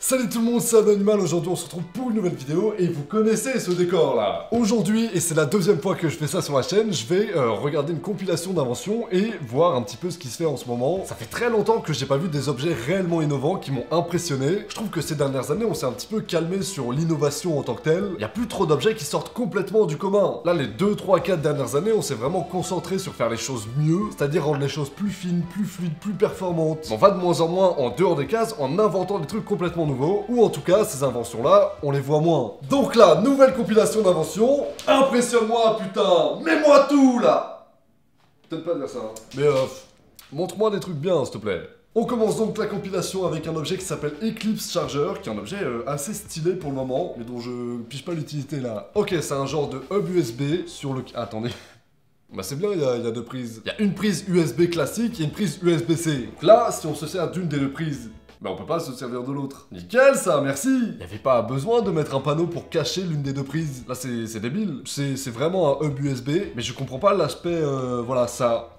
Salut tout le monde, c'est Anonymal. Aujourd'hui on se retrouve pour une nouvelle vidéo et vous connaissez ce décor là. Aujourd'hui, et c'est la deuxième fois que je fais ça sur la chaîne, je vais regarder une compilation d'inventions et voir un petit peu ce qui se fait en ce moment. Ça fait très longtemps que j'ai pas vu des objets réellement innovants qui m'ont impressionné. Je trouve que ces dernières années on s'est un petit peu calmé sur l'innovation en tant que telle. Il y a plus trop d'objets qui sortent complètement du commun. Là les 2, 3, 4 dernières années on s'est vraiment concentré sur faire les choses mieux, c'est-à-dire rendre les choses plus fines, plus fluides, plus performantes. On va de moins en moins en dehors des cases en inventant des trucs complètement nouveaux. Ou en tout cas, ces inventions-là, on les voit moins. Donc là, nouvelle compilation d'inventions. Impressionne-moi, putain. Mets-moi tout, là. Peut-être pas dire ça. Hein. Mais montre-moi des trucs bien, s'il te plaît. On commence donc la compilation avec un objet qui s'appelle Eclipse Charger, qui est un objet assez stylé pour le moment, mais dont je pige pas l'utilité là. Ok, c'est un genre de hub USB sur le... Attendez. Bah c'est bien, il y a deux prises. Il y a une prise USB classique et une prise USB-C. Donc là, si on se sert d'une des deux prises, bah on peut pas se servir de l'autre. Nickel ça, merci. Il y avait pas besoin de mettre un panneau pour cacher l'une des deux prises. Là c'est débile. C'est vraiment un hub USB, mais je comprends pas l'aspect, voilà, ça...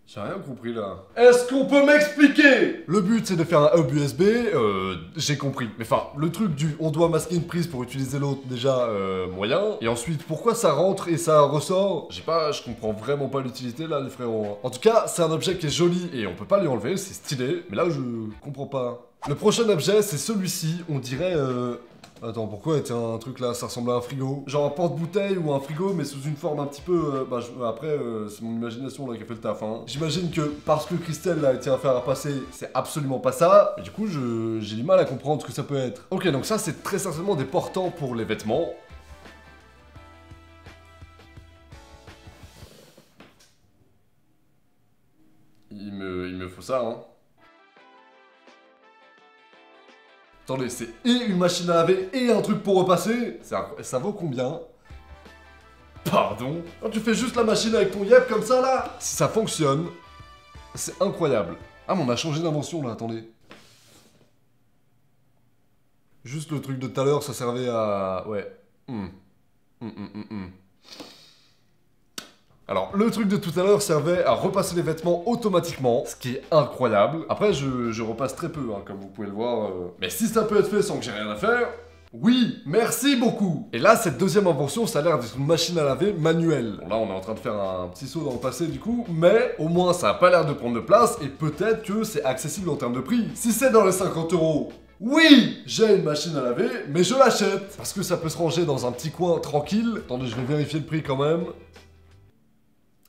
J'ai rien compris là. Est-ce qu'on peut m'expliquer? Le but c'est de faire un hub USB, j'ai compris. Mais enfin, le truc du on doit masquer une prise pour utiliser l'autre, déjà, moyen. Et ensuite, pourquoi ça rentre et ça ressort? Je comprends vraiment pas l'utilité là les frérots. En tout cas, c'est un objet qui est joli et on peut pas lui enlever, c'est stylé. Mais là je comprends pas. Le prochain objet c'est celui-ci, on dirait Attends, pourquoi était un truc là? Ça ressemble à un frigo. Genre un porte-bouteille ou un frigo, mais sous une forme un petit peu... après, c'est mon imagination là qui a fait le taf. Hein. J'imagine que parce que Christelle a été un fer à passer, c'est absolument pas ça. Et du coup, j'ai du mal à comprendre ce que ça peut être. Ok, donc ça, c'est très certainement des portants pour les vêtements. Il me faut ça, hein. Attendez, c'est et une machine à laver et un truc pour repasser. Ça vaut combien? Pardon? Quand tu fais juste la machine avec ton yep comme ça là, si ça fonctionne, c'est incroyable. Ah mais on a changé d'invention là, attendez. Juste le truc de tout à l'heure, ça servait à... Ouais. Alors, le truc de tout à l'heure servait à repasser les vêtements automatiquement, ce qui est incroyable. Après, je repasse très peu, hein, comme vous pouvez le voir. Mais si ça peut être fait sans que j'ai rien à faire, oui, merci beaucoup. Et là, cette deuxième invention, ça a l'air d'être une machine à laver manuelle. Bon, là, on est en train de faire un petit saut dans le passé, du coup, mais au moins, ça a pas l'air de prendre de place, et peut-être que c'est accessible en termes de prix. Si c'est dans les 50 €, oui, j'ai une machine à laver, mais je l'achète. Parce que ça peut se ranger dans un petit coin tranquille. Attendez, je vais vérifier le prix quand même.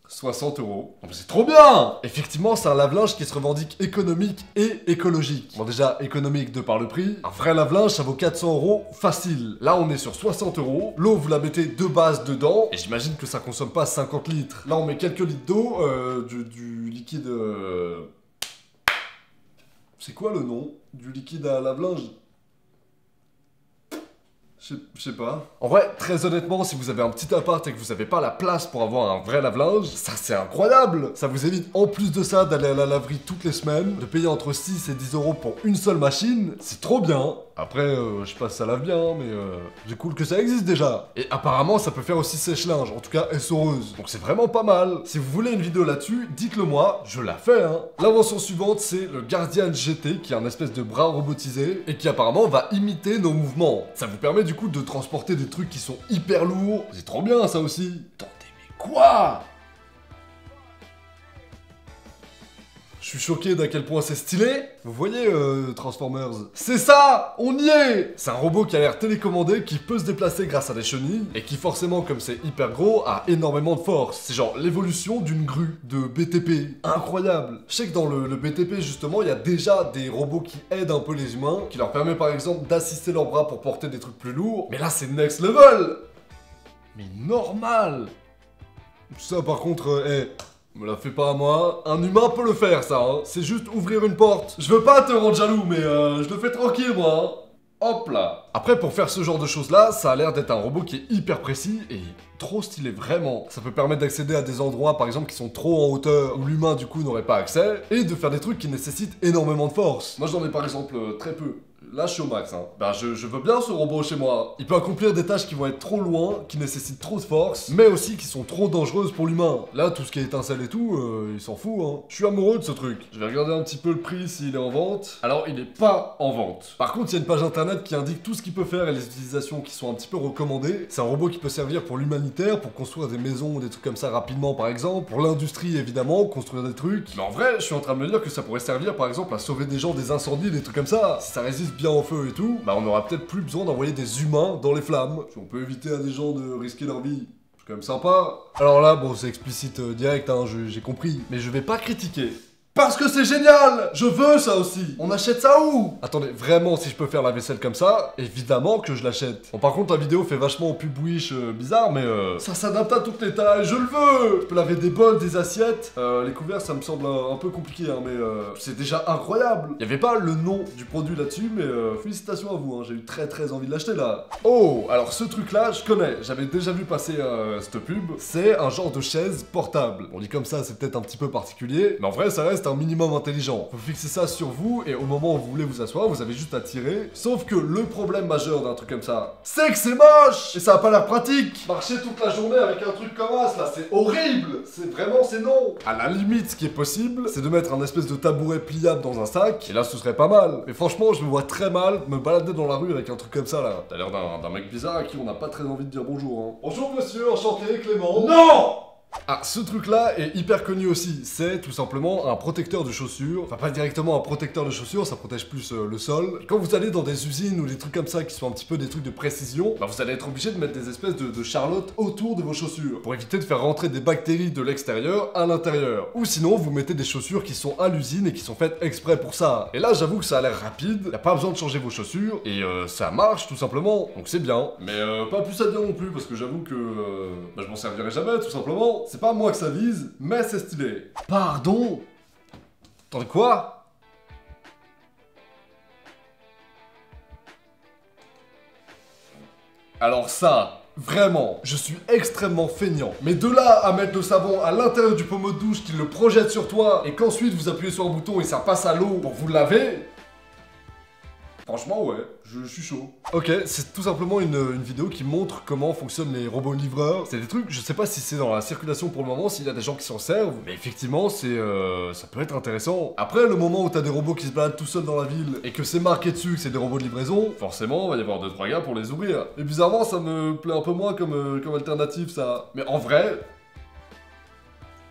60 €. Oh, c'est trop bien! Effectivement, c'est un lave-linge qui se revendique économique et écologique. Bon, déjà, économique de par le prix. Un vrai lave-linge, ça vaut 400 € facile. Là, on est sur 60 €. L'eau, vous la mettez de base dedans. Et j'imagine que ça consomme pas 50 litres. Là, on met quelques litres d'eau, du liquide... C'est quoi le nom du liquide à lave-linge? Je sais pas. En vrai, très honnêtement, si vous avez un petit appart et que vous avez pas la place pour avoir un vrai lave-linge, ça c'est incroyable! Ça vous évite en plus de ça d'aller à la laverie toutes les semaines, de payer entre 6 et 10 € pour une seule machine, c'est trop bien! Après, je sais pas si ça lave bien, mais c'est cool que ça existe déjà. Et apparemment, ça peut faire aussi sèche-linge, en tout cas essoreuse. Donc c'est vraiment pas mal. Si vous voulez une vidéo là-dessus, dites-le moi, je la fais, hein. L'invention suivante, c'est le Guardian GT, qui est un espèce de bras robotisé, et qui apparemment va imiter nos mouvements. Ça vous permet du coup de transporter des trucs qui sont hyper lourds. C'est trop bien ça aussi. Attendez, mais quoi? Je suis choqué d'à quel point c'est stylé. Vous voyez, Transformers? C'est ça! On y est! C'est un robot qui a l'air télécommandé, qui peut se déplacer grâce à des chenilles, et qui forcément, comme c'est hyper gros, a énormément de force. C'est genre l'évolution d'une grue de BTP. Incroyable! Je sais que dans le BTP, justement, il y a déjà des robots qui aident un peu les humains, qui leur permet par exemple d'assister leurs bras pour porter des trucs plus lourds. Mais là, c'est next level! Mais normal! Ça, par contre, me la fais pas à moi. Un humain peut le faire, ça, hein. C'est juste ouvrir une porte. Je veux pas te rendre jaloux, mais je le fais tranquille, moi. Hein. Hop là. Après, pour faire ce genre de choses-là, ça a l'air d'être un robot qui est hyper précis et trop stylé, vraiment. Ça peut permettre d'accéder à des endroits, par exemple, qui sont trop en hauteur, où l'humain, du coup, n'aurait pas accès, et de faire des trucs qui nécessitent énormément de force. Moi, j'en ai, par exemple, très peu. là je suis au max, hein. Ben je veux bien ce robot chez moi. Il peut accomplir des tâches qui vont être trop loin, qui nécessitent trop de force, mais aussi qui sont trop dangereuses pour l'humain. Là, tout ce qui est étincelle et tout, il s'en fout, hein. Je suis amoureux de ce truc. Je vais regarder un petit peu le prix s'il est en vente. Alors, il n'est pas en vente. Par contre, il y a une page internet qui indique tout ce qu'il peut faire et les utilisations qui sont un petit peu recommandées. C'est un robot qui peut servir pour l'humanitaire, pour construire des maisons ou des trucs comme ça rapidement par exemple, pour l'industrie évidemment, construire des trucs. Mais en vrai, je suis en train de me dire que ça pourrait servir par exemple à sauver des gens des incendies, des trucs comme ça. Si ça résiste bien au feu et tout, bah on aura peut-être plus besoin d'envoyer des humains dans les flammes. Si on peut éviter à des gens de risquer leur vie. C'est quand même sympa. Alors là, bon, c'est explicite direct, hein, j'ai compris. Mais je vais pas critiquer. Parce que c'est génial! Je veux ça aussi! On achète ça où? Attendez, vraiment, si je peux faire la vaisselle comme ça, évidemment que je l'achète. Bon, par contre, la vidéo fait vachement pub wish bizarre, mais ça s'adapte à toutes les tailles, je le veux! Je peux laver des bols, des assiettes. Les couverts, ça me semble un peu compliqué, hein, mais c'est déjà incroyable! Il y avait pas le nom du produit là-dessus, mais félicitations à vous, hein, j'ai eu très envie de l'acheter là. Oh, alors ce truc-là, je connais, j'avais déjà vu passer cette pub. C'est un genre de chaise portable. On dit comme ça, c'est peut-être un petit peu particulier, mais en vrai, ça reste un minimum intelligent. Faut fixer ça sur vous et au moment où vous voulez vous asseoir, vous avez juste à tirer. Sauf que le problème majeur d'un truc comme ça, c'est que c'est moche et ça a pas l'air pratique. Marcher toute la journée avec un truc comme ça, là, c'est horrible. C'est non. À la limite, ce qui est possible, c'est de mettre un espèce de tabouret pliable dans un sac. Et là, ce serait pas mal. Mais franchement, je me vois très mal me balader dans la rue avec un truc comme ça là. T'as l'air d'un mec bizarre à qui on n'a pas très envie de dire bonjour. Hein. Bonjour monsieur, enchanté, Clément. Non! Ah, ce truc-là est hyper connu aussi, c'est tout simplement un protecteur de chaussures, enfin pas directement un protecteur de chaussures, ça protège plus le sol. Et quand vous allez dans des usines ou des trucs comme ça qui sont un petit peu des trucs de précision, bah vous allez être obligé de mettre des espèces de charlottes autour de vos chaussures, pour éviter de faire rentrer des bactéries de l'extérieur à l'intérieur. Ou sinon, vous mettez des chaussures qui sont à l'usine et qui sont faites exprès pour ça. Et là, j'avoue que ça a l'air rapide, y a pas besoin de changer vos chaussures, et ça marche tout simplement, donc c'est bien. Mais pas plus à dire non plus, parce que j'avoue que bah, je m'en servirai jamais, tout simplement. C'est pas moi que ça vise, mais c'est stylé. Pardon? Attendez, quoi? Alors ça, vraiment, je suis extrêmement feignant. Mais de là à mettre le savon à l'intérieur du pommeau de douche qui le projette sur toi, et qu'ensuite vous appuyez sur un bouton et ça passe à l'eau pour vous laver... Franchement, ouais, je suis chaud. Ok, c'est tout simplement une vidéo qui montre comment fonctionnent les robots livreurs. C'est des trucs, je sais pas si c'est dans la circulation pour le moment, s'il y a des gens qui s'en servent, mais effectivement, ça peut être intéressant. Après, le moment où t'as des robots qui se baladent tout seuls dans la ville, et que c'est marqué dessus que c'est des robots de livraison, forcément, il va y avoir 2-3 gars pour les ouvrir. Et bizarrement, ça me plaît un peu moins comme alternative, ça. Mais en vrai...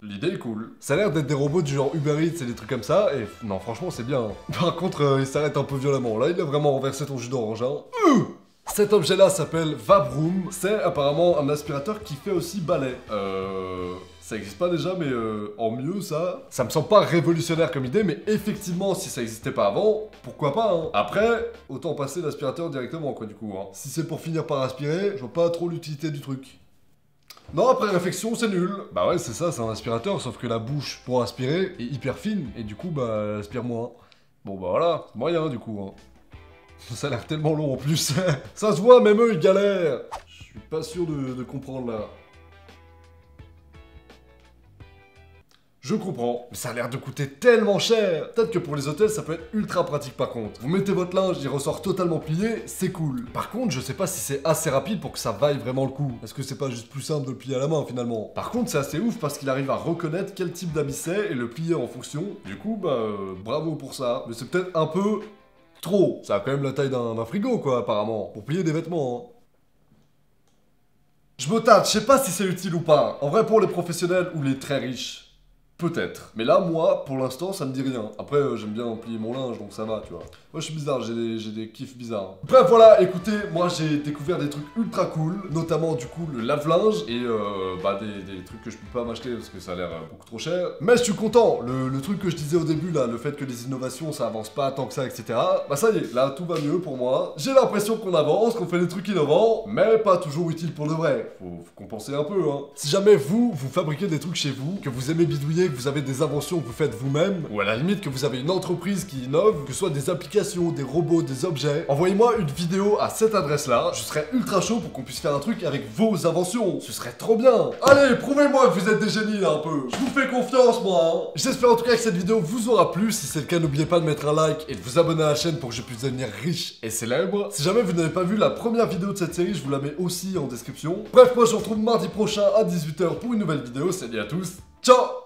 l'idée est cool. Ça a l'air d'être des robots du genre Uber Eats et des trucs comme ça, et non, franchement, c'est bien. Par contre, il s'arrête un peu violemment. Là, il a vraiment renversé ton jus d'orange, hein. Cet objet-là s'appelle Vabroom. C'est apparemment un aspirateur qui fait aussi balai. Ça existe pas déjà, mais en mieux, ça. Ça me semble pas révolutionnaire comme idée, mais effectivement, si ça existait pas avant, pourquoi pas, hein. Après, autant passer l'aspirateur directement, quoi, du coup, hein. Si c'est pour finir par aspirer, je vois pas trop l'utilité du truc. Non, après réflexion, c'est nul. Bah ouais, c'est ça, c'est un aspirateur, sauf que la bouche pour aspirer est hyper fine, et du coup, bah, elle aspire moins. Bon, bah voilà, c'est moyen, du coup, hein. Ça a l'air tellement long, en plus. Ça se voit, même eux, ils galèrent. Je suis pas sûr de comprendre, là. Je comprends, mais ça a l'air de coûter tellement cher. Peut-être que pour les hôtels, ça peut être ultra pratique par contre. Vous mettez votre linge, il ressort totalement plié, c'est cool. Par contre, je sais pas si c'est assez rapide pour que ça vaille vraiment le coup. Est-ce que c'est pas juste plus simple de le plier à la main finalement? Par contre, c'est assez ouf parce qu'il arrive à reconnaître quel type d'habit c'est et le plier en fonction. Du coup, bah, bravo pour ça. Mais c'est peut-être un peu trop. Ça a quand même la taille d'un frigo, quoi, apparemment. Pour plier des vêtements, hein. Je me tâte, je sais pas si c'est utile ou pas. En vrai, pour les professionnels ou les très riches. Peut-être. Mais là, moi, pour l'instant, ça me dit rien. Après, j'aime bien plier mon linge, donc ça va, tu vois. Moi, je suis bizarre, j'ai des kiffs bizarres. Bref, voilà, écoutez, moi, j'ai découvert des trucs ultra cool, notamment, du coup, le lave-linge, et bah, des trucs que je peux pas m'acheter, parce que ça a l'air beaucoup trop cher. Mais je suis content, le truc que je disais au début, là, le fait que les innovations, ça avance pas tant que ça, etc. Bah ça y est, là, tout va mieux pour moi. J'ai l'impression qu'on avance, qu'on fait des trucs innovants, mais pas toujours utiles pour de vrai. Faut compenser un peu, hein. Si jamais vous fabriquez des trucs chez vous, que vous aimez bidouiller, que vous avez des inventions que vous faites vous-même, ou à la limite que vous avez une entreprise qui innove, que ce soit des applications, des robots, des objets, envoyez-moi une vidéo à cette adresse-là. Je serais ultra chaud pour qu'on puisse faire un truc avec vos inventions. Ce serait trop bien. Allez, prouvez-moi que vous êtes des génies là un peu. Je vous fais confiance moi. Hein. J'espère en tout cas que cette vidéo vous aura plu. Si c'est le cas, n'oubliez pas de mettre un like et de vous abonner à la chaîne pour que je puisse devenir riche et célèbre. Si jamais vous n'avez pas vu la première vidéo de cette série, je vous la mets aussi en description. Bref, moi je vous retrouve mardi prochain à 18h pour une nouvelle vidéo. Salut à tous. Ciao.